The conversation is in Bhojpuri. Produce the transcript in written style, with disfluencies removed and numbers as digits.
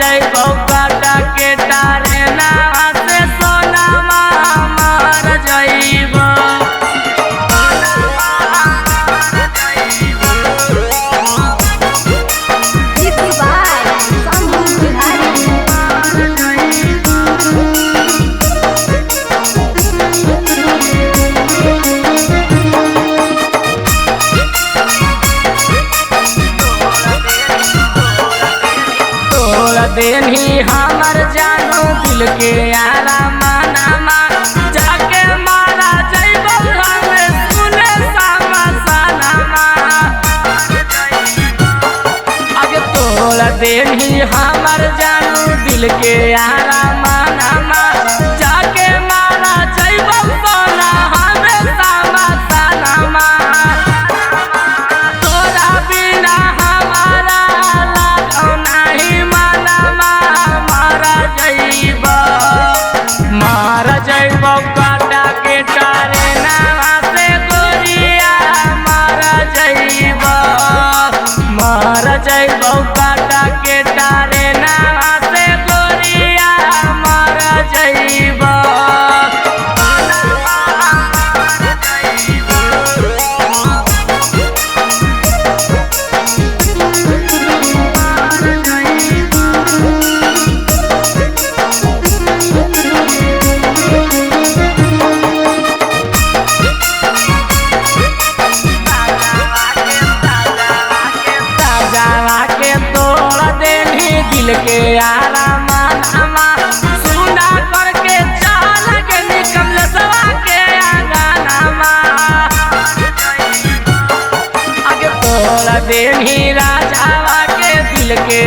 जइबो काटा के तारे नावा से सोनामा मर जइबो। देनी हमर जानू दिल के आराम नामा जाके मारा जइबो हमें सुने सामा सनामा। आगे तोड़ देनी हमर जानू दिल के आराम नामा जाके मारा जइबो सोना हमें सामा सनामा। तोरा बिना हमारा लागो नहीं मारा जइबो काटा के तारे नावा से गोरिया मारा जइबो काटा के तारे नावा से गोरिया मारा जइबो। दिल के आराम नामा सुना करके चाल के निकल सवा के आंगनामा। आगे तोड़ देनी राजावा के दिल के